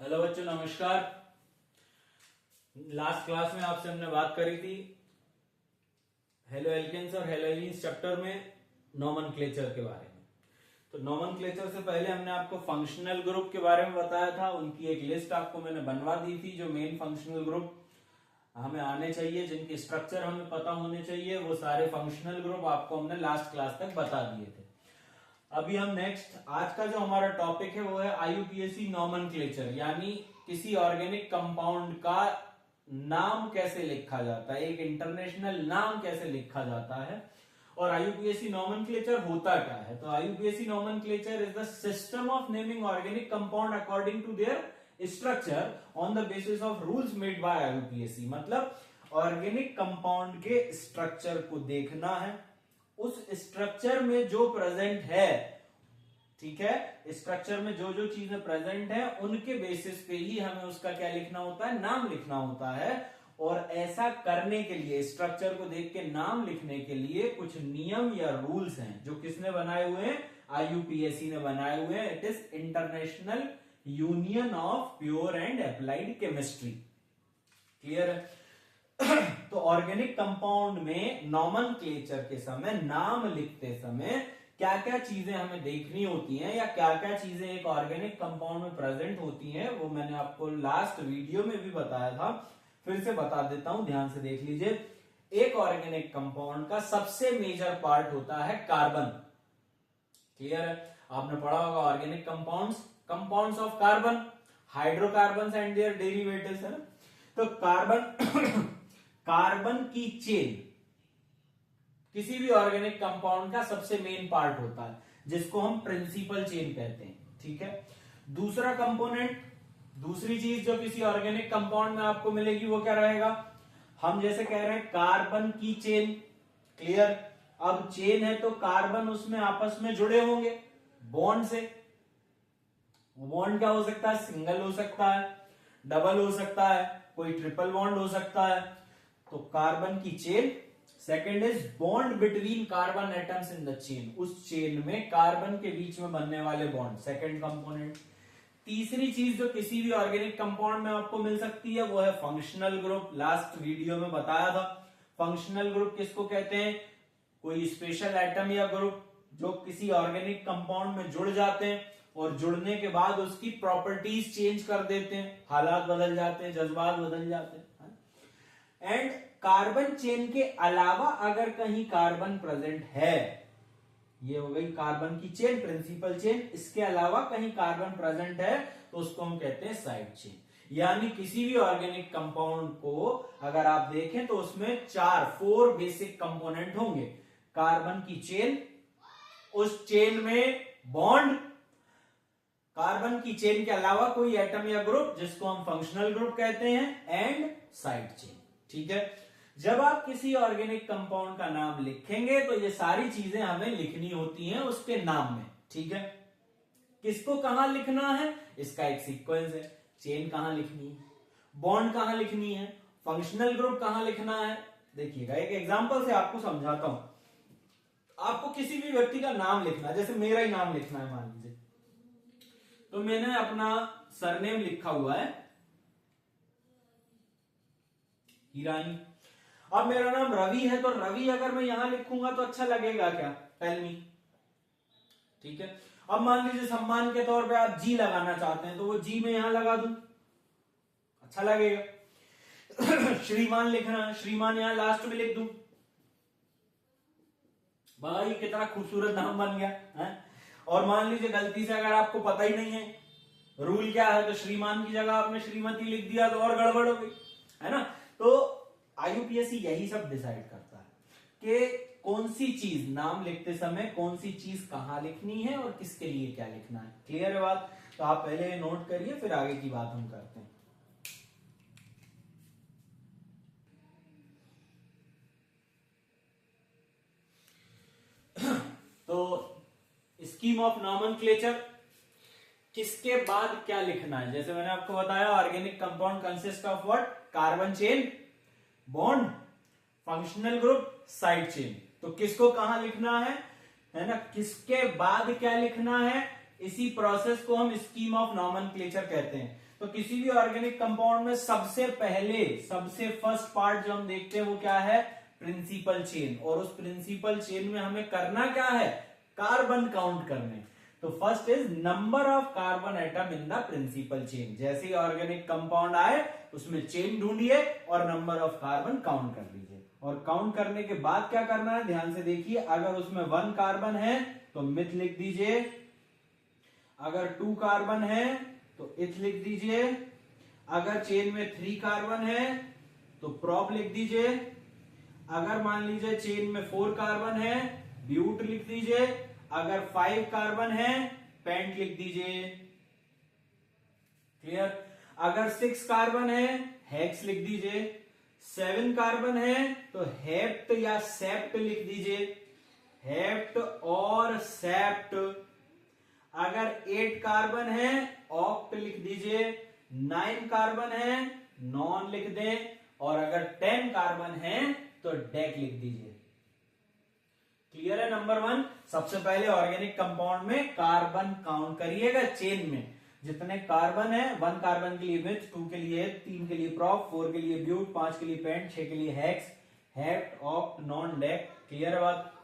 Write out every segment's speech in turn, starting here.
Hello बच्चों, नमस्कार। Last class में आपसे हमने बात करी थी हेलो एल्केन्स और हेलो एलीन्स चैप्टर में नोमेनक्लेचर के बारे में। तो नोमेनक्लेचर से पहले हमने आपको फंक्शनल ग्रुप के बारे में बताया था। उनकी एक लिस्ट आपको मैंने बनवा दी थी, जो मेन फंक्शनल ग्रुप हमें आने चाहिए, जिनके स्ट्रक्चर हमें पता होने चाहिए, वो सारे फंक्शनल ग्रुप आपको हमने लास्ट क्लास तक बता दिए थे। अभी हम नेक्स्ट आज का जो हमारा टॉपिक है वो है आईयूपीएसी नोमेनक्लेचर, यानी किसी ऑर्गेनिक कंपाउंड का नाम कैसे लिखा जाता है, एक इंटरनेशनल नाम कैसे लिखा जाता है और आईयूपीएसी नोमेनक्लेचर होता क्या है। तो IUPAC nomenclature is the system of naming organic compound according to their structure on the basis of rules made by IUPAC. मतलब ऑर्गेनिक कंपाउंड के स्ट्रक्चर को देखना है, उस स्ट्रक्चर में जो प्रेजेंट है, ठीक है, स्ट्रक्चर में जो जो चीजें प्रेजेंट है उनके बेसिस पे ही हमें उसका क्या लिखना होता है, नाम लिखना होता है। और ऐसा करने के लिए, स्ट्रक्चर को देख के नाम लिखने के लिए कुछ नियम या रूल्स हैं जो किसने बनाए हुए हैं, आईयूपीएसी ने बनाए हुए हैं। It is international union of pure and applied chemistry. Clear है? तो ऑर्गेनिक कंपाउंड में नोमेनक्लेचर के समय, नाम लिखते समय क्या क्या चीजें हमें देखनी होती हैं या क्या क्या चीजें एक ऑर्गेनिक कंपाउंड में प्रेजेंट होती हैं, वो मैंने आपको लास्ट वीडियो में भी बताया था। फिर से बता देता हूं, ध्यान से देख लीजिए। एक ऑर्गेनिक कंपाउंड का सबसे मेजर पार्ट होता है कार्बन। क्लियर है? आपने पढ़ा होगा organic compounds of carbon, hydrocarbon and their derivatives, है ना। तो कार्बन की चेन किसी भी ऑर्गेनिक कंपाउंड का सबसे मेन पार्ट होता है, जिसको हम प्रिंसिपल चेन कहते हैं। ठीक है। दूसरा कंपोनेंट, दूसरी चीज जो किसी ऑर्गेनिक कंपाउंड में आपको मिलेगी वो क्या रहेगा, हम जैसे कह रहे हैं कार्बन की चेन। क्लियर? अब चेन है तो कार्बन उसमें आपस में जुड़े होंगे बॉन्ड से। बॉन्ड क्या हो सकता है, सिंगल हो सकता है, डबल हो सकता है, कोई ट्रिपल बॉन्ड हो सकता है। तो कार्बन की chain. Second is bond between carbon atoms in the chain, उस चेन में कार्बन के बीच में बनने वाले बॉन्ड, सेकेंड कंपोनेंट। तीसरी चीज जो किसी भी ऑर्गेनिक कंपाउंड में आपको मिल सकती है वो है फंक्शनल ग्रुप। लास्ट वीडियो में बताया था फंक्शनल ग्रुप किसको कहते हैं, कोई स्पेशल एटम या ग्रुप जो किसी ऑर्गेनिक कंपाउंड में जुड़ जाते हैं और जुड़ने के बाद उसकी प्रॉपर्टीज चेंज कर देते हैं, हालात बदल जाते हैं, जज्बात बदल जाते हैं। एंड कार्बन चेन के अलावा अगर कहीं कार्बन प्रेजेंट है, ये हो गई कार्बन की चेन, प्रिंसिपल चेन, इसके अलावा कहीं कार्बन प्रेजेंट है तो उसको हम कहते हैं साइड चेन। यानी किसी भी ऑर्गेनिक कंपाउंड को अगर आप देखें तो उसमें 4 बेसिक कंपोनेंट होंगे। कार्बन की चेन, उस चेन में बॉन्ड, कार्बन की चेन के अलावा कोई एटम या ग्रुप जिसको हम फंक्शनल ग्रुप कहते हैं, एंड साइड चेन। ठीक है। जब आप किसी ऑर्गेनिक कंपाउंड का नाम लिखेंगे तो ये सारी चीजें हमें लिखनी होती हैं उसके नाम में। ठीक है। किसको कहां लिखना है, इसका एक सीक्वेंस है। चेन कहां लिखनी है, बॉन्ड कहां लिखनी है, फंक्शनल ग्रुप कहां लिखना है। देखिएगा, एक एग्जांपल से आपको समझाता हूं। आपको किसी भी व्यक्ति का नाम लिखना है, जैसे मेरा ही नाम लिखना है मान लीजिए, तो मैंने अपना सरनेम लिखा हुआ है हीरानी। अब मेरा नाम रवि है, तो रवि अगर मैं यहां लिखूंगा तो अच्छा लगेगा क्या, टेल मी। ठीक है। अब मान लीजिए सम्मान के तौर पे आप जी लगाना चाहते हैं तो वो जी मैं यहां लगा दूं, अच्छा लगेगा। श्रीमान लिखना है, श्रीमान यहां लास्ट में लिख दूं, भाई कितना खूबसूरत नाम बन गया है। और मान लीजिए गलती से अगर आपको पता ही नहीं है रूल क्या है, तो श्रीमान की जगह आपने श्रीमती लिख दिया तो और गड़बड़ हो गई, है ना। तो आईयूपीएसी यही सब डिसाइड करता है कि कौन सी चीज नाम लिखते समय, कौन सी चीज कहां लिखनी है और किसके लिए क्या लिखना है। क्लियर है बात? तो आप पहले नोट करिए, फिर आगे की बात हम करते हैं। तो स्कीम ऑफ नोमेनक्लेचर, किसके बाद क्या लिखना है। जैसे मैंने आपको बताया organic compound consist of what, carbon chain, bond, functional group, side chain. तो किसको कहां लिखना है ना, किसके बाद क्या लिखना है, इसी प्रोसेस को हम स्कीम ऑफ नोमेनक्लेचर कहते हैं। तो किसी भी ऑर्गेनिक कंपाउंड में सबसे फर्स्ट पार्ट जो हम देखते हैं वो क्या है, प्रिंसिपल चेन। और उस प्रिंसिपल चेन में हमें करना क्या है, कार्बन काउंट करने। तो first is number of carbon atom in the principal chain. जैसे ही ऑर्गेनिक कंपाउंड आए उसमें चेन ढूंढिए और नंबर ऑफ कार्बन काउंट कर लीजिए। और काउंट करने के बाद क्या करना है, ध्यान से देखिए, अगर उसमें 1 कार्बन है तो मिथ लिख दीजिए, अगर 2 कार्बन है तो इथ लिख दीजिए, अगर चेन में 3 कार्बन है तो प्रोप लिख दीजिए, अगर मान लीजिए चेन में 4 कार्बन है ब्यूट लिख दीजिए, अगर 5 कार्बन है पेंट लिख दीजिए। क्लियर? अगर 6 कार्बन है हेक्स लिख दीजिए, 7 कार्बन है तो हेप्ट या सेप्ट लिख दीजिए, हेप्ट और सेप्ट। अगर 8 कार्बन है ऑक्ट लिख दीजिए, 9 कार्बन है नॉन लिख दें, और अगर 10 कार्बन है तो डेक लिख दीजिए। क्लियर है? नंबर 1, सबसे पहले ऑर्गेनिक कंपाउंड में कार्बन काउंट करिएगा चेन में। जितने कार्बन है, 1 कार्बन के लिए विथ, 2 के लिए, 3 के लिए प्रोप, 4 के लिए ब्यूट, 5 के लिए पेंट, 6 के लिए hex, hept, oct, non, deck. Clear है बात?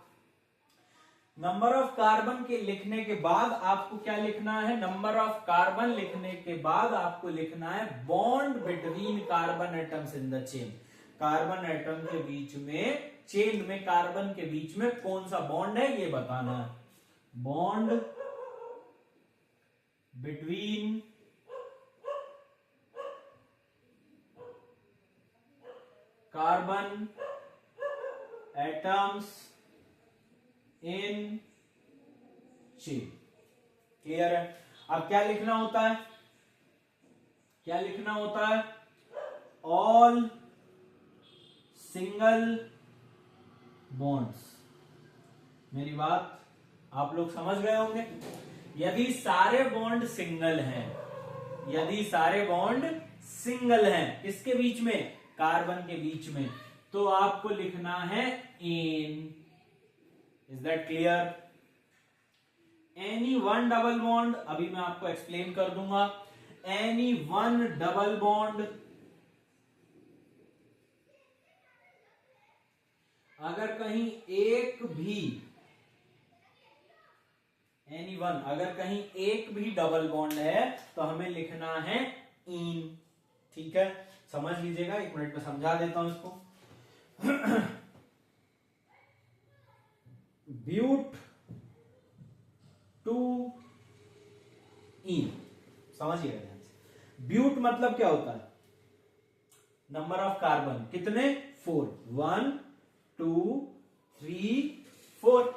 नंबर ऑफ कार्बन के लिखने के बाद आपको क्या लिखना है, नंबर ऑफ कार्बन लिखने के बाद आपको लिखना है bond between carbon atoms in the chain. Carbon atom के बीच में, चेन में कार्बन के बीच में कौन सा बॉन्ड है ये बताना है। Bond between carbon atoms in chain. Clear है? अब क्या लिखना होता है, क्या लिखना होता है, ऑल सिंगल बॉन्ड्स। मेरी बात आप लोग समझ गए होंगे। यदि सारे बॉन्ड सिंगल हैं, यदि सारे बॉन्ड सिंगल हैं, किसके बीच में, कार्बन के बीच में, तो आपको लिखना है in. Is that clear? Any one double bond, अभी मैं आपको एक्सप्लेन कर दूंगा। एनी वन डबल बॉन्ड, अगर कहीं एक भी, एनी वन, अगर कहीं एक भी डबल बॉन्ड है तो हमें लिखना है इन। ठीक है, समझ लीजिएगा, 1 मिनट में समझा देता हूं इसको। ब्यूट टू इन, समझिएगा ध्यान से। ब्यूट मतलब क्या होता है, नंबर ऑफ कार्बन कितने, 4, 1 2 3 4।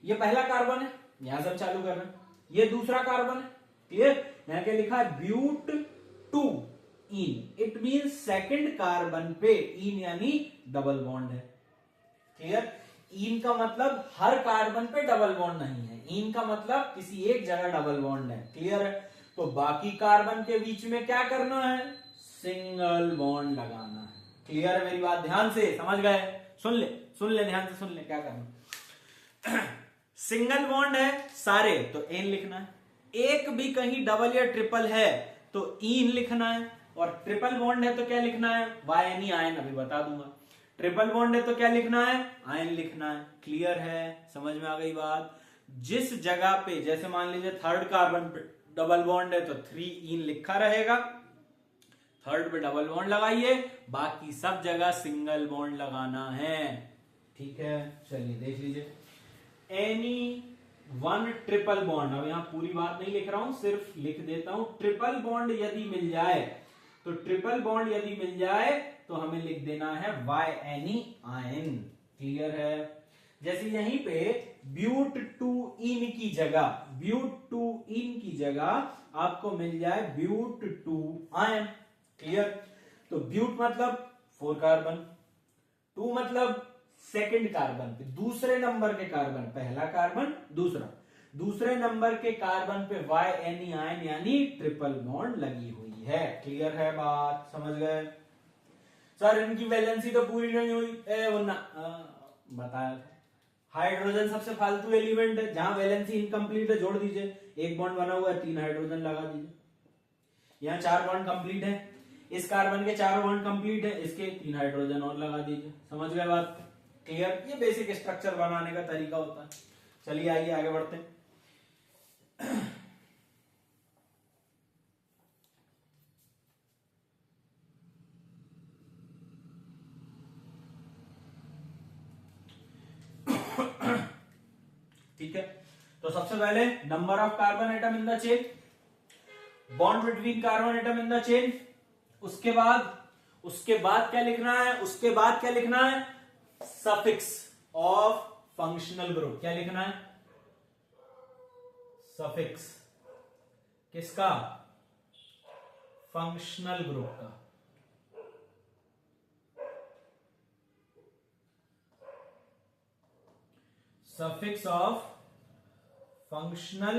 ये पहला कार्बन है, यहां से हम चालू कर रहे हैं, ये दूसरा कार्बन है। क्लियर? यहां क्या लिखा है, but two ene, it mean second carbon पे इन यानी डबल बॉन्ड है। क्लियर? इन का मतलब हर कार्बन पे डबल बॉन्ड नहीं है, इन का मतलब किसी एक जगह डबल बॉन्ड है। क्लियर है? तो बाकी कार्बन के बीच में क्या करना है, सिंगल बॉन्ड लगाना है। क्लियर है मेरी बात? ध्यान से समझ गए? सुन ले ध्यान से सुन ले, क्या करना। सिंगल बॉन्ड है सारे तो एन लिखना है, एक भी कहीं डबल या ट्रिपल है तो इन लिखना है, और ट्रिपल बॉन्ड है तो क्या लिखना है, वाई एन ई आयन, अभी बता दूंगा। ट्रिपल बॉन्ड है तो क्या लिखना है, आयन लिखना है। क्लियर है? समझ में आ गई बात? जिस जगह पे, जैसे मान लीजिए थर्ड कार्बन पे डबल बॉन्ड है तो 3 इन लिखा रहेगा, थर्ड पे डबल बॉन्ड लगाइए, बाकी सब जगह सिंगल बॉन्ड लगाना है। ठीक है, चलिए देख लीजिए। एनी वन ट्रिपल बॉन्ड, अब यहां पूरी बात नहीं लिख रहा हूं, सिर्फ लिख देता हूं। ट्रिपल बॉन्ड यदि मिल जाए, तो ट्रिपल बॉन्ड यदि मिल जाए तो हमें लिख देना है y n e ion. Clear है? जैसे यहीं पे ब्यूट टू इन की जगह, ब्यूट टू इन की जगह आपको मिल जाए ब्यूट टू आयन। क्लियर? तो ब्यूट मतलब 4 कार्बन, 2 मतलब सेकंड कार्बन पे, दूसरे नंबर के कार्बन, पहला कार्बन दूसरा, दूसरे नंबर के कार्बन पे वाई एन ई आयन यानी ट्रिपल बॉन्ड लगी हुई है। क्लियर है बात? समझ गए? सर इनकी वैलेंसी तो पूरी नहीं हुई, बताया था हाइड्रोजन सबसे फालतू एलिमेंट है, जहां वैलेंसी इनकम्प्लीट है जोड़ दीजिए, एक बॉन्ड बना हुआ है 3 हाइड्रोजन लगा दीजिए। यहाँ 4 बॉन्ड कंप्लीट है, इस कार्बन के 4 बॉन्ड कंप्लीट है, इसके 3 हाइड्रोजन और लगा दीजिए। समझ गए बात? क्लियर? ये बेसिक स्ट्रक्चर बनाने का तरीका होता है। चलिए आइए आगे बढ़ते हैं। ठीक है, तो सबसे पहले number of carbon atom in the chain, bond between carbon atom in the chain. उसके बाद क्या लिखना है? उसके बाद क्या लिखना है? Suffix of functional group. क्या लिखना है? सफिक्स किसका? फंक्शनल ग्रुप का। Suffix of functional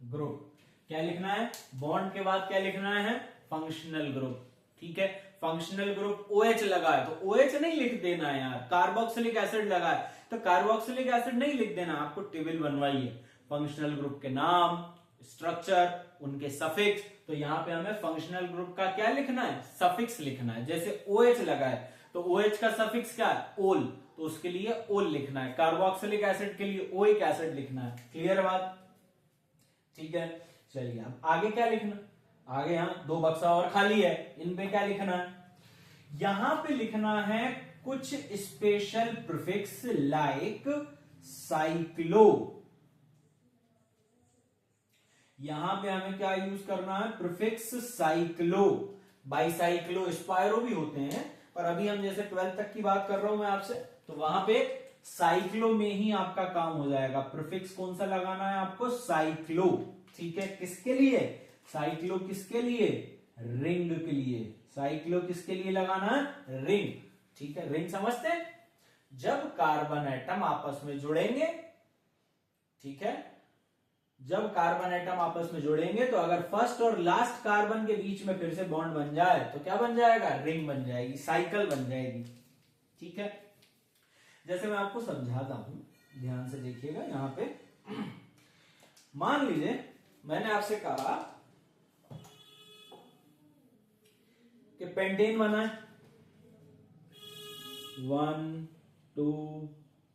group. क्या लिखना है? बॉन्ड के बाद क्या लिखना है? Functional group. ठीक है, फंक्शनल ग्रुप OH लगा है तो OH नहीं लिख देना है यार। कार्बोक्सिलिक एसिड लगा है तो कार्बोक्सिलिक एसिड नहीं लिख देना, आपको टेबल बनवाइए। फंक्शनल ग्रुप के नाम, स्ट्रक्चर, उनके सफिक्स। तो यहां पे हमें फंक्शनल ग्रुप का क्या लिखना है? सफिक्स लिखना है। जैसे OH लगा है तो OH का सफिक्स क्या है? ओल, तो उसके लिए ओल लिखना है। कार्बोक्सिलिक एसिड के लिए ओइक एसिड लिखना है। क्लियर बात? ठीक है, चलिए अब आगे क्या लिखना? आगे यहां 2 बक्सा और खाली है, इनपे क्या लिखना है? यहां पे लिखना है कुछ स्पेशल प्रीफिक्स लाइक साइक्लो। यहां पे हमें क्या यूज करना है? Prefix cyclo. बाईसाइक्लो, स्पायरो भी होते हैं, पर अभी हम जैसे 12th तक की बात कर रहा हूं मैं आपसे, तो वहां पे साइक्लो में ही आपका काम हो जाएगा। प्रीफिक्स कौन सा लगाना है आपको? साइक्लो। ठीक है, किसके लिए? साइक्लो किसके लिए? रिंग के लिए। साइक्लो किसके लिए लगाना है? रिंग। ठीक है, रिंग समझते हैं? जब कार्बन एटम आपस में जुड़ेंगे, ठीक है, जब कार्बन एटम आपस में जुड़ेंगे तो अगर फर्स्ट और लास्ट कार्बन के बीच में फिर से बॉन्ड बन जाए तो क्या बन जाएगा? रिंग बन जाएगी, साइकिल बन जाएगी। ठीक है, जैसे मैं आपको समझाता हूं, ध्यान से देखिएगा। यहां पे मान लीजिए मैंने आपसे कहा कि पेंटेन बना है 1 2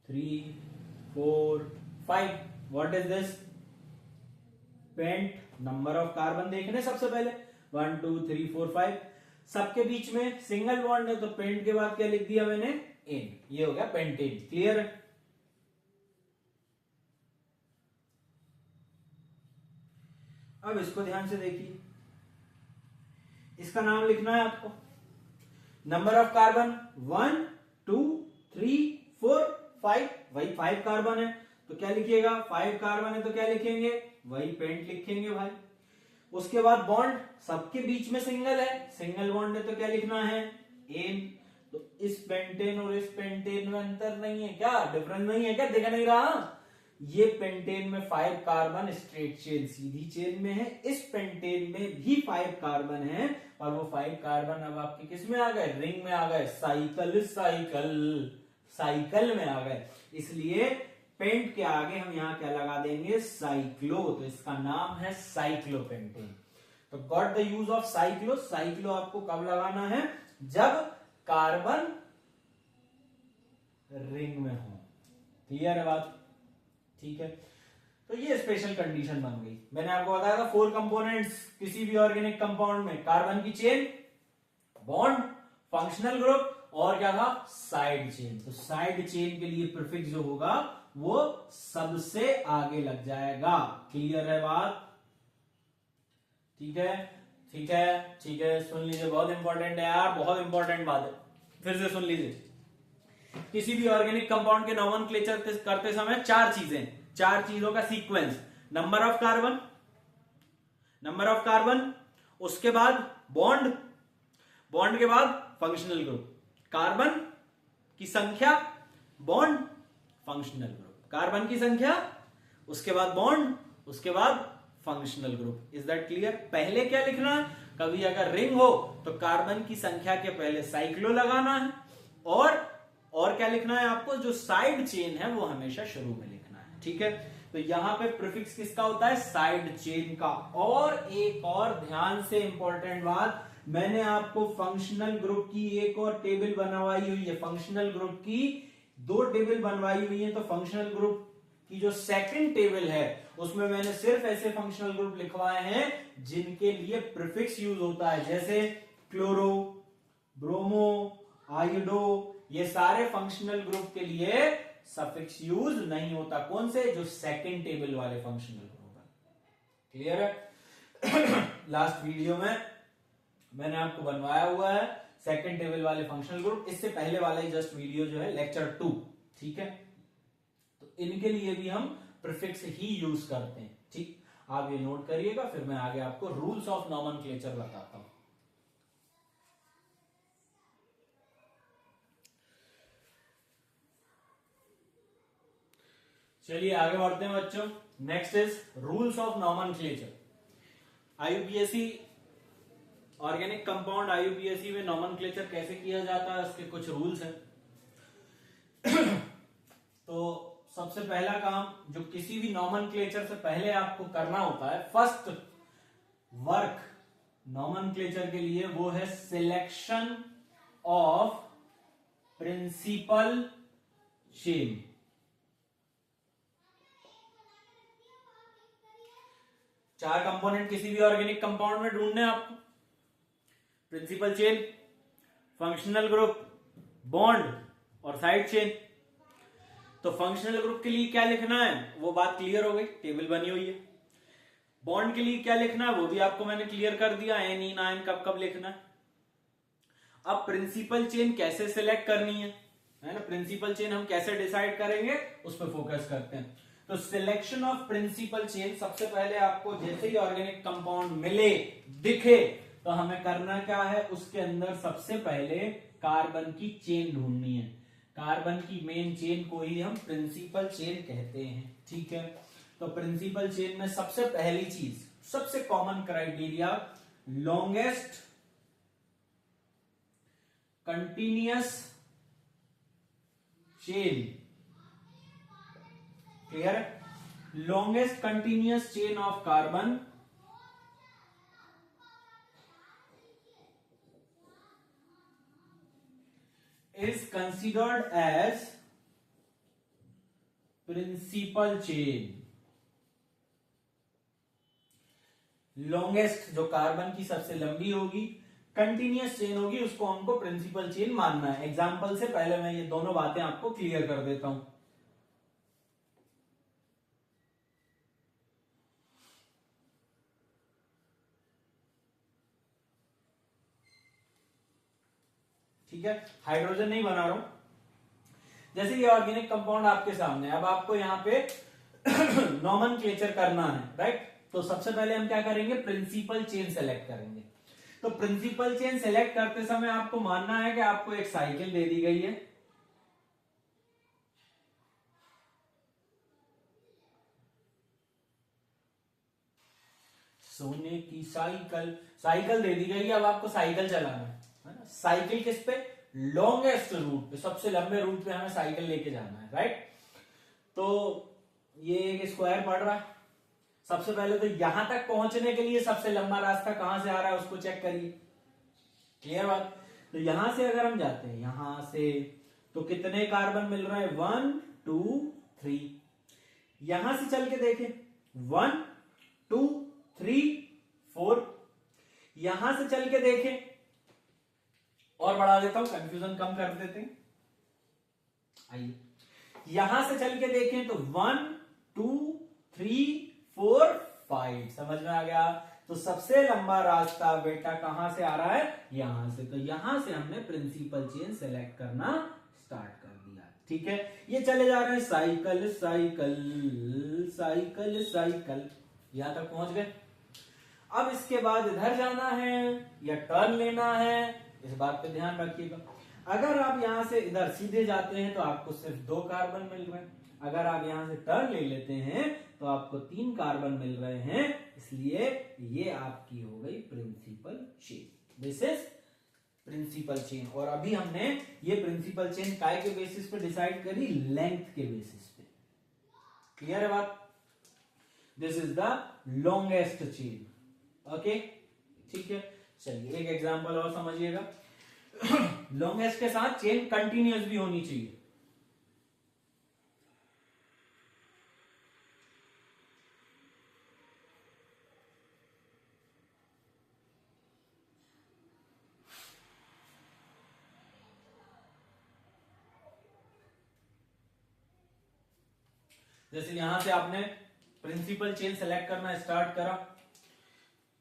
3 4 5। What is this? Pent. Number of carbon देखने सबसे पहले 1 2 3 4 5। सबके बीच में सिंगल बॉन्ड है तो पेंट के बाद क्या लिख दिया मैंने? एन। ये हो गया पेंटेन। क्लियर है? अब इसको ध्यान से देखिए, इसका नाम लिखना है आपको। नंबर ऑफ कार्बन 1 2 3 4 5, वही 5 कार्बन है तो क्या लिखिएगा? 5 कार्बन है तो क्या लिखेंगे? वही पेंट लिखेंगे भाई। उसके बाद बॉन्ड, सबके बीच में सिंगल है, सिंगल बॉन्ड है तो क्या लिखना है? एन। तो इस पेंटेन और इस पेंटेन में अंतर नहीं है क्या? डिफरेंस नहीं है क्या? दिख नहीं रहा? ये पेंटेन में 5 कार्बन स्ट्रेट चेन, सीधी चेन में है। इस पेंटेन में भी 5 कार्बन है और वो 5 कार्बन अब आपके किस में आ गए? रिंग में आ गए। साइकिल साइकिल साइकिल में आ गए। इसलिए पेंट के आगे हम यहां क्या लगा देंगे? साइक्लो। तो इसका नाम है साइक्लोपेंटेन। तो got the use of cyclo. Cyclo आपको कब लगाना है? जब कार्बन रिंग में हो। क्लियर है बात? ठीक है, तो ये स्पेशल कंडीशन बन गई। मैंने आपको बताया था 4 कंपोनेंट्स किसी भी ऑर्गेनिक कंपाउंड में। कार्बन की चेन, बॉन्ड, फंक्शनल ग्रुप और क्या था? Side chain. तो साइड चेन के लिए प्रीफिक्स जो होगा वो सबसे आगे लग जाएगा। क्लियर है बात? ठीक है, ठीक है, ठीक है। सुन लीजिए, बहुत इंपॉर्टेंट है यार, बहुत इंपॉर्टेंट बात है। फिर से सुन लीजिए, किसी भी ऑर्गेनिक कंपाउंड के नोमेनक्लेचर करते समय 4 चीजें, 4 चीजों का sequence. Number of carbon, number of carbon, उसके बाद बॉन्ड, बॉन्ड के बाद फंक्शनल ग्रुप, कार्बन की संख्या, बॉन्ड, फंक्शनल ग्रुप, कार्बन की संख्या, उसके बाद बॉन्ड, उसके बाद functional group. Is that clear? पहले क्या लिखना है? कभी अगर रिंग हो तो कार्बन की संख्या के पहले साइक्लो लगाना है और क्या लिखना है आपको? जो साइड चेन है वो हमेशा शुरू में लिखना है। ठीक है, तो यहां पे प्रीफिक्स किसका होता है, साइड चेन का। और एक और ध्यान से इंपॉर्टेंट बात, मैंने आपको फंक्शनल ग्रुप की एक और टेबल बनवाई हुई है, फंक्शनल ग्रुप की 2 टेबल बनवाई हुई है। तो फंक्शनल ग्रुप की जो सेकंड टेबल है उसमें मैंने सिर्फ ऐसे फंक्शनल ग्रुप लिखवाए हैं जिनके लिए प्रीफिक्स यूज होता है, जैसे क्लोरो, ब्रोमो, आयोडो, ये सारे फंक्शनल ग्रुप के लिए सफिक्स यूज नहीं होता। कौन से, जो सेकंड टेबल वाले फंक्शनल ग्रुप है। क्लियर है? लास्ट वीडियो में मैंने आपको बनवाया हुआ है सेकंड टेबल वाले फंक्शनल ग्रुप, इससे पहले वाला ही जस्ट वीडियो जो है लेक्चर 2, ठीक है। तो इनके लिए भी हम प्रीफिक्स ही यूज करते हैं, ठीक। आप ये नोट करिएगा, फिर मैं आगे आपको रूल्स ऑफ नॉमेनक्लेचर बताता हूं। चलिए आगे बढ़ते हैं बच्चों। Next is rules of nomenclature. आईयूपीएससी organic compound, आईयूपीएससी में नॉमेनक्लेचर कैसे किया जाता है, उसके कुछ रूल्स हैं। तो सबसे पहला काम जो किसी भी नॉमेनक्लेचर से पहले आपको करना होता है, फर्स्ट वर्क नॉमेनक्लेचर के लिए, वो है सिलेक्शन ऑफ प्रिंसिपल चेन। चार कंपोनेंट किसी भी ऑर्गेनिक कंपाउंड में ढूंढने आपको, principal chain, functional group, bond और साइड चेन। तो फंक्शनल ग्रुप के लिए क्या लिखना है वो बात क्लियर हो गई, टेबल बनी हुई है। बॉन्ड के लिए क्या लिखना है वो भी आपको मैंने क्लियर कर दिया, एनीन आयन कब कब लिखना है। अब प्रिंसिपल चेन कैसे सिलेक्ट करनी है ना, प्रिंसिपल चेन हम कैसे डिसाइड करेंगे उस पर फोकस करते हैं। तो सिलेक्शन ऑफ प्रिंसिपल चेन, सबसे पहले आपको जैसे ही ऑर्गेनिक कंपाउंड मिले, दिखे, तो हमें करना क्या है, उसके अंदर सबसे पहले कार्बन की चेन ढूंढनी है। कार्बन की मेन चेन को ही हम प्रिंसिपल चेन कहते हैं, ठीक है। तो प्रिंसिपल चेन में सबसे पहली चीज, सबसे common criteria, longest continuous chain. Clear है? Longest continuous chain of carbon is considered as principal chain। Longest जो कार्बन की सबसे लंबी होगी, कंटिन्यूअस चेन होगी, उसको हमको प्रिंसिपल चेन मानना है। एग्जांपल से पहले मैं ये दोनों बातें आपको क्लियर कर देता हूं। ठीक है, हाइड्रोजन नहीं बना रहा हूं। जैसे ये ऑर्गेनिक कंपाउंड आपके सामने, अब आपको यहां पे नॉमेनक्लेचर करना है, राइट। तो सबसे पहले हम क्या करेंगे, प्रिंसिपल चेन सेलेक्ट करेंगे। तो प्रिंसिपल चेन सेलेक्ट करते समय आपको मानना है कि आपको एक साइकिल दे दी गई है, सोने की साइकिल, साइकिल दे दी गई है। अब आपको साइकिल चलाना है ना। साइकिल किस पे, लॉन्गेस्ट रूट पे, सबसे लंबे रूट पे हमें साइकिल लेके जाना है, राइट। तो ये एक स्क्वायर पड़ रहा है। सबसे पहले तो यहां तक पहुंचने के लिए सबसे लंबा रास्ता कहां से आ रहा है उसको चेक करिए। क्लियर बात। तो यहां से अगर हम जाते हैं यहां से, तो कितने कार्बन मिल रहे हैं, 1 2 3। यहां से चल के देखें, 1 2 3 4। यहां से चल के देखें, और बढ़ा देता हूं, कंफ्यूजन कम कर देते हैं। आइए यहां से चल के देखें तो 1 2 3 4 5, समझ में आ गया। तो सबसे लंबा रास्ता बेटा कहां से आ रहा है, यहां से। तो यहां से हमने प्रिंसिपल चेन सेलेक्ट करना स्टार्ट कर दिया, ठीक है। ये चले जा रहे हैं साइकिल साइकिल साइकिल साइकिल, यहां तक पहुंच गए। अब इसके बाद इधर जाना है या टर्न लेना है, इस बात पे ध्यान रखिएगा। अगर आप यहां से इधर सीधे जाते हैं तो आपको सिर्फ 2 कार्बन मिल रहे हैं। अगर आप यहां से टर्न ले लेते हैं तो आपको 3 कार्बन मिल रहे हैं। इसलिए ये आपकी हो गई principal chain. This is principal chain. और अभी हमने ये प्रिंसिपल चेन काय के बेसिस पे डिसाइड करी, लेंथ के बेसिस पे। क्लियर है बात। This is the longest chain. Okay, ठीक है। चलिए एक एग्जांपल और समझिएगा। लॉन्गेस्ट के साथ चेन कंटिन्यूअस भी होनी चाहिए। जैसे यहां से आपने प्रिंसिपल चेन सेलेक्ट करना स्टार्ट करा,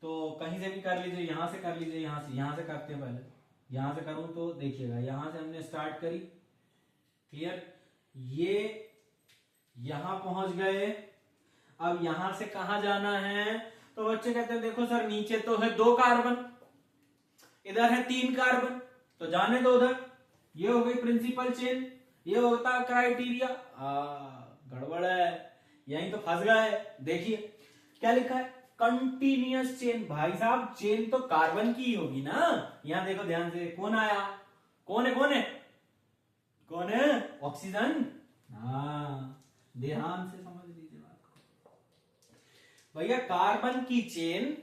तो कहीं से भी कर लीजिए, यहां से कर लीजिए, यहां से करते हैं पहले। यहां से करूं तो देखिएगा, यहां से हमने स्टार्ट करी, क्लियर, ये यहां पहुंच गए। अब यहां से कहां जाना है, तो बच्चे कहते हैं देखो सर नीचे तो है 2 कार्बन, इधर है 3 कार्बन, तो जाने दो उधर। ये हो गई प्रिंसिपल चेन, ये होता है क्राइटेरिया। गड़बड़ है, यहीं तो फंस गए। देखिए क्या लिखा है, कंटिन्यूअस चेन। भाई साहब चेन तो कार्बन की ही होगी ना। यहां देखो ध्यान से, कौन आया, कौन है, कौन है, कौन है, ऑक्सीजन। हाँ, ध्यान से समझ लीजिए बात को। भैया कार्बन की चेन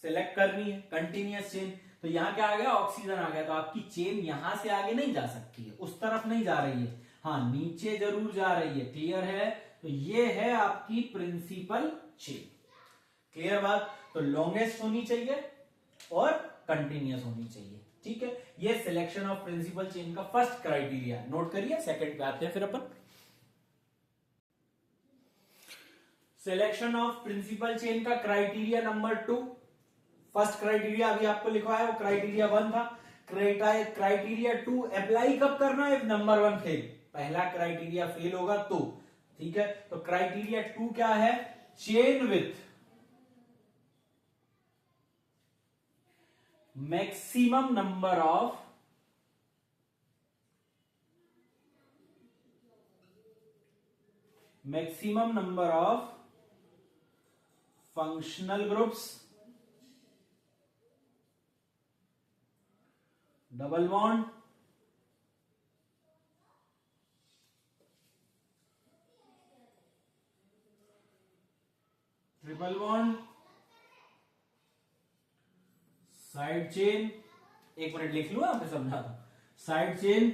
सेलेक्ट करनी है, कंटिन्यूअस चेन, तो यहां क्या आ गया, ऑक्सीजन आ गया। तो आपकी चेन यहां से आगे नहीं जा सकती है, उस तरफ नहीं जा रही है, हाँ नीचे जरूर जा रही है। क्लियर है, तो ये है आपकी प्रिंसिपल चेन। क्लियर बात, तो लॉन्गेस्ट होनी चाहिए और कंटिन्यूअस होनी चाहिए। ठीक है, ये सिलेक्शन ऑफ प्रिंसिपल चेन का फर्स्ट क्राइटेरिया। नोट करिए, सेकंड पे आते हैं फिर अपन। सिलेक्शन ऑफ प्रिंसिपल चेन का क्राइटेरिया नंबर 2। फर्स्ट क्राइटेरिया अभी आपको लिखा है, वो क्राइटेरिया 1 था। क्राइटेरिया 2 अप्लाई कब करना है, नंबर 1 फेल, पहला क्राइटेरिया फेल होगा तो। ठीक है, तो क्राइटेरिया 2 क्या है, chain with maximum number of functional groups, double bond, triple bond, side chain. एक मिनट लिख लूँ, आपने समझा था, साइड चेन,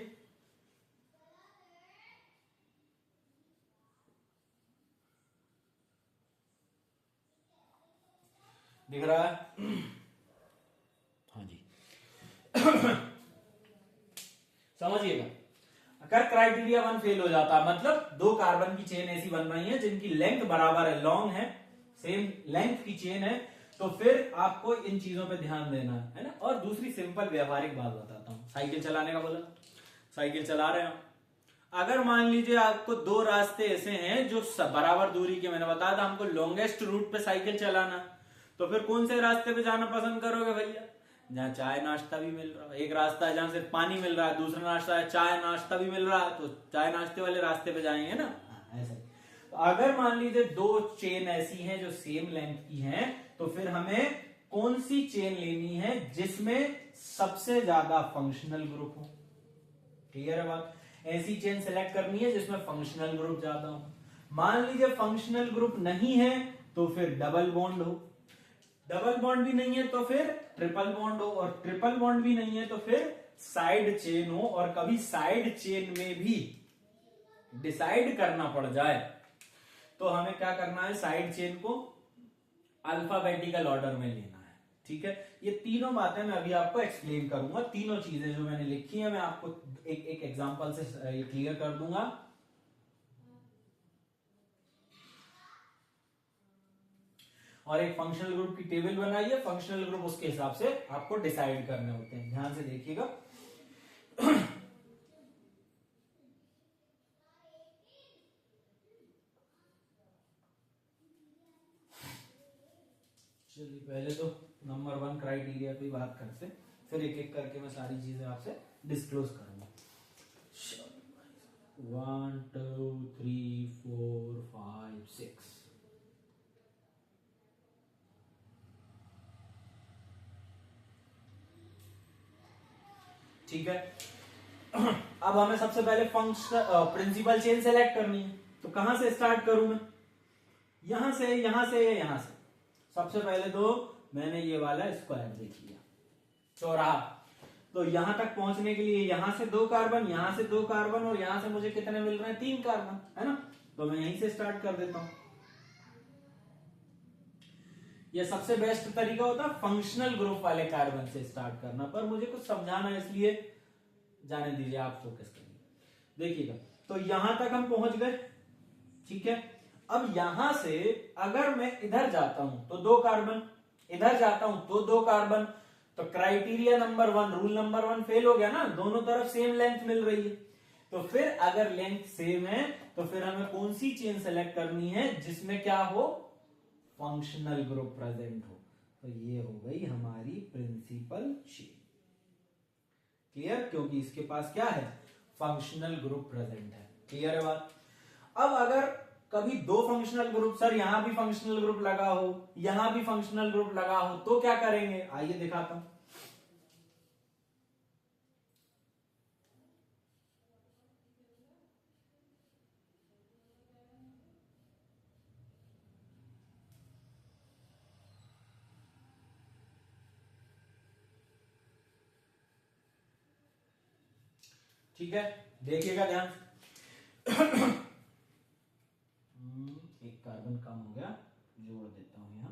दिख रहा है, हाँ जी। समझिएगा, अगर क्राइटेरिया 1 फेल हो जाता, मतलब 2 कार्बन की चेन ऐसी बन रही है जिनकी लेंथ बराबर है, लॉन्ग है, सेम लेंथ की चेन है, तो फिर आपको इन चीजों पे ध्यान देना है ना। और दूसरी सिंपल व्यवहारिक बात बताता हूं, साइकिल चलाने का बोला, साइकिल चला रहे हो, अगर मान लीजिए आपको 2 रास्ते ऐसे हैं जो बराबर दूरी के, मैंने बताया था हमको लॉन्गेस्ट रूट पे साइकिल चलाना, तो फिर कौन से रास्ते पे जाना पसंद करोगे भैया, जहां चाय नाश्ता भी मिल रहा है। एक रास्ता है जहां सिर्फ पानी मिल रहा है, दूसरा रास्ता है चाय नाश्ता भी मिल रहा है, तो चाय नाश्ते वाले रास्ते पे जाएंगे ना, ऐसा। तो अगर मान लीजिए 2 चेन ऐसी हैं जो सेम लेंथ की हैं, तो फिर हमें कौन सी चेन लेनी है जिसमें सबसे ज्यादा फंक्शनल ग्रुप हो। क्लियर है बात, ऐसी चेन सेलेक्ट करनी है जिसमें फंक्शनल ग्रुप ज्यादा हो। मान लीजिए फंक्शनल ग्रुप नहीं है तो फिर डबल बॉन्ड हो, डबल बॉन्ड भी नहीं है तो फिर ट्रिपल बॉन्ड हो, और ट्रिपल बॉन्ड भी नहीं है तो फिर साइड चेन हो। और कभी साइड चेन में भी डिसाइड करना पड़ जाए तो हमें क्या करना है, साइड चेन को अल्फाबेटिकल ऑर्डर में लेना है। ठीक है, ये तीनों बातें मैं अभी आपको एक्सप्लेन करूंगा, तीनों चीजें जो मैंने लिखी है मैं आपको एक एक एग्जांपल से ये क्लियर कर दूंगा। और एक फंक्शनल ग्रुप की टेबल बनाइए, फंक्शनल ग्रुप उसके हिसाब से आपको डिसाइड करने होते हैं, ध्यान से देखिएगा। चलिए पहले तो नंबर 1 क्राइटेरिया पे बात करते, फिर एक एक करके मैं सारी चीजें आपसे डिस्क्लोज करूंगा। 1 2 3 4 5 6। ठीक है, अब हमें सबसे पहले फंक्शन प्रिंसिपल चेन सेलेक्ट करनी है, तो कहां से स्टार्ट करूं मैं, यहां से यहां से या यहां से, सबसे पहले तो मैंने ये वाला स्क्वायर देख लिया, चौराहा। तो यहां तक पहुंचने के लिए यहां से 2 कार्बन, यहां से 2 कार्बन, और यहां से मुझे कितने मिल रहे हैं? 3 कार्बन, है ना। तो मैं यहीं से स्टार्ट कर देता हूं। यह सबसे बेस्ट तरीका होता है फंक्शनल ग्रुप वाले कार्बन से स्टार्ट करना, पर मुझे कुछ समझाना है इसलिए जाने दीजिए, आप फोकस करिए। देखिएगा, तो यहां तक हम पहुंच गए, ठीक है। अब यहां से अगर मैं इधर जाता हूं तो 2 कार्बन, इधर जाता हूं तो 2 कार्बन, तो criteria number 1, rule number 1 fail हो गया ना, दोनों तरफ सेम लेंथ मिल रही है। तो फिर अगर लेंथ सेम है तो फिर हमें कौन सी चेन सेलेक्ट करनी है जिसमें क्या हो? फंक्शनल ग्रुप प्रेजेंट हो। तो ये हो गई हमारी प्रिंसिपल चेन। क्लियर? क्योंकि इसके पास क्या है? फंक्शनल ग्रुप प्रेजेंट है। क्लियर है बात? अब अगर कभी 2 फंक्शनल ग्रुप, सर यहां भी फंक्शनल ग्रुप लगा हो, यहां भी फंक्शनल ग्रुप लगा हो, तो क्या करेंगे? आइए दिखाता हूं। ठीक है, देखिएगा ध्यान से। एक कार्बन कम हो गया, जोड़ देता हूं यहां।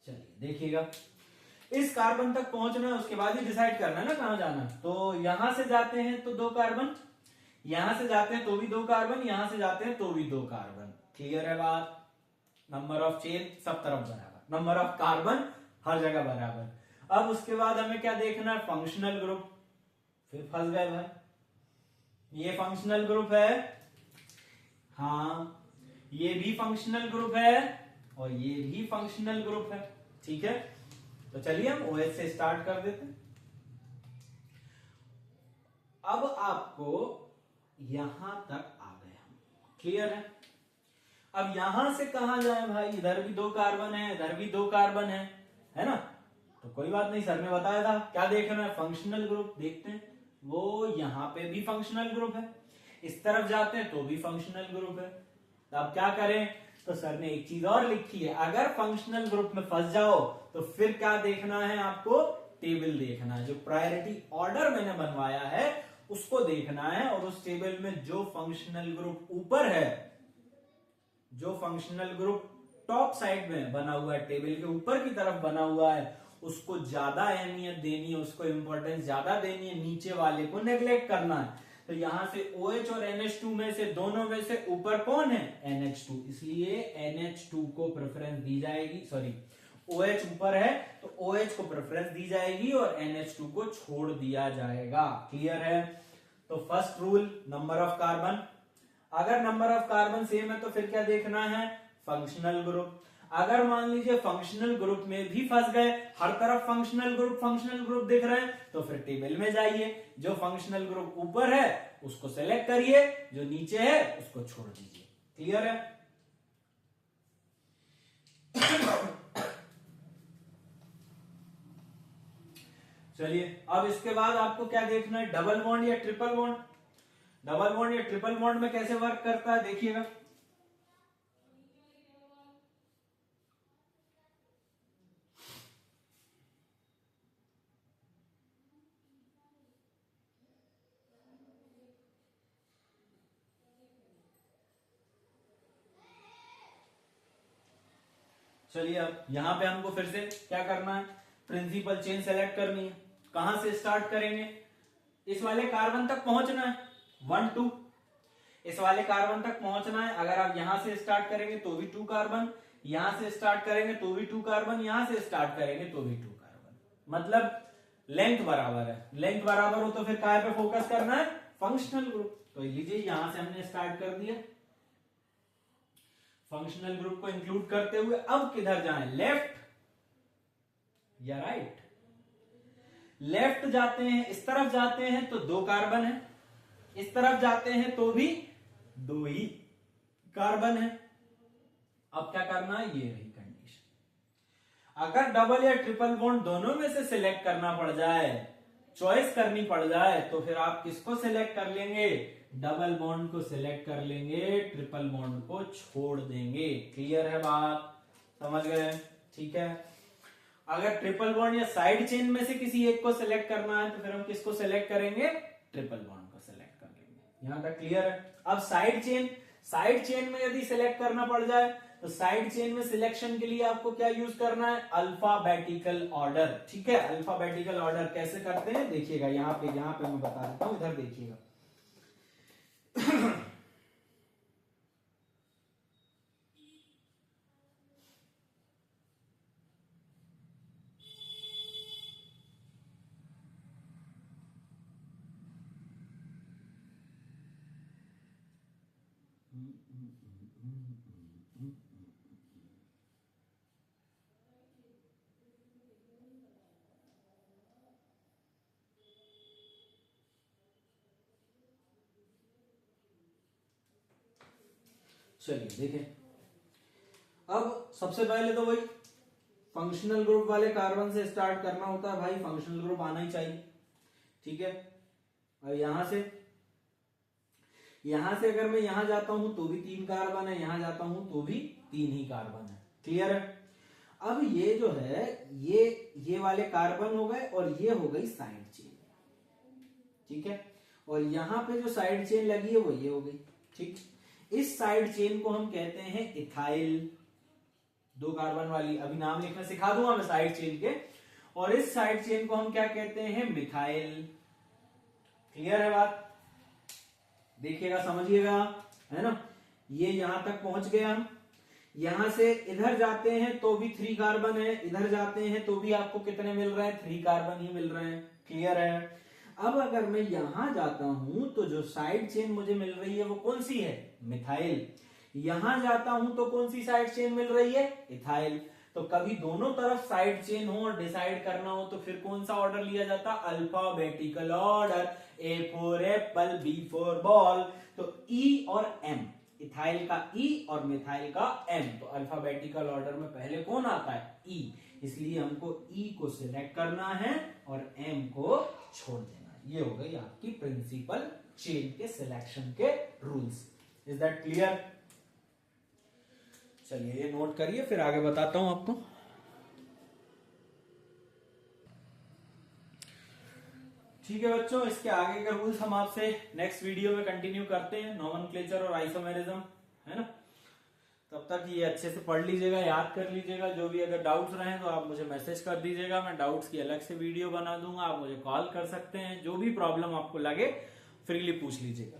चलिए देखिएगा, इस कार्बन तक पहुंचना है, उसके बाद ही डिसाइड करना है ना कहां जाना है। तो यहां से जाते हैं तो 2 कार्बन, यहां से जाते हैं तो भी 2 कार्बन, यहां से जाते हैं तो भी 2 कार्बन। क्लियर है बात? नंबर ऑफ चेन सब तरफ बराबर, नंबर ऑफ कार्बन हर जगह बराबर। अब उसके बाद हमें क्या देखना है? Functional group. फिर फंस गए भाई, ये फंक्शनल ग्रुप है, हाँ ये भी फंक्शनल ग्रुप है और ये भी फंक्शनल ग्रुप है। ठीक है, तो चलिए हम OH से स्टार्ट कर देते हैं। अब आपको यहां तक आ गए हम, क्लियर है। अब यहां से कहां जाए भाई? इधर भी 2 कार्बन है, इधर भी 2 कार्बन है ना। तो कोई बात नहीं, सर ने बताया था क्या देखना है? Functional group. देखते हैं, वो यहां पे भी फंक्शनल ग्रुप है, इस तरफ जाते हैं तो भी फंक्शनल ग्रुप है। तो अब क्या करें? तो सर ने एक चीज और लिखी है, अगर फंक्शनल ग्रुप में फंस जाओ तो फिर क्या देखना है आपको? टेबल देखना है। जो प्रायोरिटी ऑर्डर मैंने बनवाया है उसको देखना है, और उस टेबल में जो फंक्शनल ग्रुप ऊपर है, जो फंक्शनल ग्रुप टॉप साइड में बना हुआ है, टेबल के ऊपर की तरफ बना हुआ है, उसको ज्यादा अहमियत देनी है, उसको इंपॉर्टेंस ज्यादा देनी है, नीचे वाले को नेग्लेक्ट करना है। तो यहां से OH और NH2 में से, दोनों में से ऊपर कौन है? NH2, इसलिए NH2 को प्रेफरेंस दी जाएगी। सॉरी, OH ऊपर है तो OH को प्रेफरेंस दी जाएगी और NH2 को छोड़ दिया जाएगा। क्लियर है? तो first rule, number of carbon. अगर नंबर ऑफ कार्बन सेम है तो फिर क्या देखना है? Functional group. अगर मान लीजिए फंक्शनल ग्रुप में भी फंस गए, हर तरफ फंक्शनल ग्रुप दिख रहे हैं, तो फिर टेबल में जाइए, जो फंक्शनल ग्रुप ऊपर है उसको सेलेक्ट करिए, जो नीचे है उसको छोड़ दीजिए। क्लियर है? चलिए, अब इसके बाद आपको क्या देखना है? डबल बॉन्ड या ट्रिपल बॉन्ड। डबल बॉन्ड या ट्रिपल बॉन्ड में कैसे वर्क करता है देखिएगा। चलिए, अब यहां पे हमको फिर से क्या करना है? प्रिंसिपल चेन सेलेक्ट करनी है। कहां से स्टार्ट करेंगे? इस वाले कार्बन तक पहुंचना है, 1 2। इस वाले कार्बन तक पहुंचना है। अगर आप यहां से स्टार्ट करेंगे तो भी 2 कार्बन, यहां से स्टार्ट करेंगे तो भी 2 कार्बन, यहां से स्टार्ट करेंगे तो भी 2 कार्बन। मतलब लेंथ बराबर है। लेंथ बराबर हो तो फिर कहां पे फोकस करना है? Functional group. तो लीजिए, यहां से हमने स्टार्ट कर दिया फंक्शनल ग्रुप को इंक्लूड करते हुए। अब किधर जाएं? लेफ्ट या राइट? लेफ्ट जाते हैं, इस तरफ जाते हैं तो 2 कार्बन है, इस तरफ जाते हैं तो भी 2 ही कार्बन है। अब क्या करना है? ये रही कंडीशन। अगर डबल या ट्रिपल बॉन्ड दोनों में से सिलेक्ट करना पड़ जाए चॉइस करनी पड़ जाए तो फिर आप किसको सिलेक्ट कर लेंगे, डबल बॉन्ड को सिलेक्ट कर लेंगे, ट्रिपल बॉन्ड को छोड़ देंगे। क्लियर है बात, समझ गए? ठीक है। अगर ट्रिपल बॉन्ड या साइड चेन में से किसी एक को सिलेक्ट करना है तो फिर हम किसको सिलेक्ट करेंगे, ट्रिपल बॉन्ड को सिलेक्ट कर लेंगे। यहां तक क्लियर है? अब साइड चेन में यदि सिलेक्ट करना पड़ जाए तो साइड चेन में सिलेक्शन के लिए आपको क्या यूज करना है, अल्फाबेटिकल ऑर्डर। ठीक है, अल्फाबेटिकल ऑर्डर कैसे करते हैं देखिएगा, यहाँ पे मैं बता देता हूं, इधर देखिएगा। चलिए देखें, अब सबसे पहले तो वही फंक्शनल ग्रुप वाले कार्बन से स्टार्ट करना होता है भाई, फंक्शनल ग्रुप आना ही चाहिए। ठीक है, और यहां से अगर मैं यहां जाता हूं तो भी 3 कार्बन है, यहां जाता हूं तो भी 3 ही कार्बन है। क्लियर है? अब ये जो है ये वाले कार्बन हो गए और ये हो गई साइड चेन। ठीक है, और यहां पे जो साइड चेन लगी है वो ये हो गई। ठीक, इस साइड चेन को हम कहते हैं इथाइल, 2 कार्बन वाली, अभी नाम लिखना सिखा दूंगा मैं साइड चेन के। और इस साइड चेन को हम क्या कहते हैं, मिथाइल। क्लियर है बात? देखिएगा, समझिएगा, है ना? ये यहां तक पहुंच गए हम। यहां से इधर जाते हैं तो भी 3 कार्बन है, इधर जाते हैं तो भी आपको कितने मिल रहे हैं, 3 कार्बन ही मिल रहे हैं। क्लियर है? अब अगर मैं यहां जाता हूं तो जो साइड चेन मुझे मिल रही है वो कौन सी है, मिथाइल। यहां जाता हूं तो कौन सी साइड चेन मिल रही है, इथाइल। तो कभी दोनों तरफ साइड चेन हो और डिसाइड करना हो तो फिर कौन सा ऑर्डर लिया जाता, alphabetical order. A for apple, B for ball. तो ई और एम, इथाइल का ई और मिथाइल का एम, तो अल्फाबेटिकल ऑर्डर में पहले कौन आता है, ई। इसलिए हमको ई को सिलेक्ट करना है और एम को छोड़ देना है। ये हो गई आपकी प्रिंसिपल चेन के सिलेक्शन के रूल्स। Is that clear? चलिए ये नोट करिए, फिर आगे बताता हूं आपको। ठीक है बच्चों, इसके आगे के रूल्स हम आपसे नेक्स्ट वीडियो में कंटिन्यू करते हैं, नोमेनक्लेचर और आइसोमेरिज्म, है ना? तब तक ये अच्छे से पढ़ लीजिएगा, याद कर लीजिएगा। जो भी अगर डाउट्स रहे तो आप मुझे मैसेज कर दीजिएगा, मैं डाउट्स की अलग से वीडियो बना दूंगा, आप मुझे कॉल कर सकते हैं। जो भी प्रॉब्लम आपको लगे फ्रीली पूछ लीजिएगा।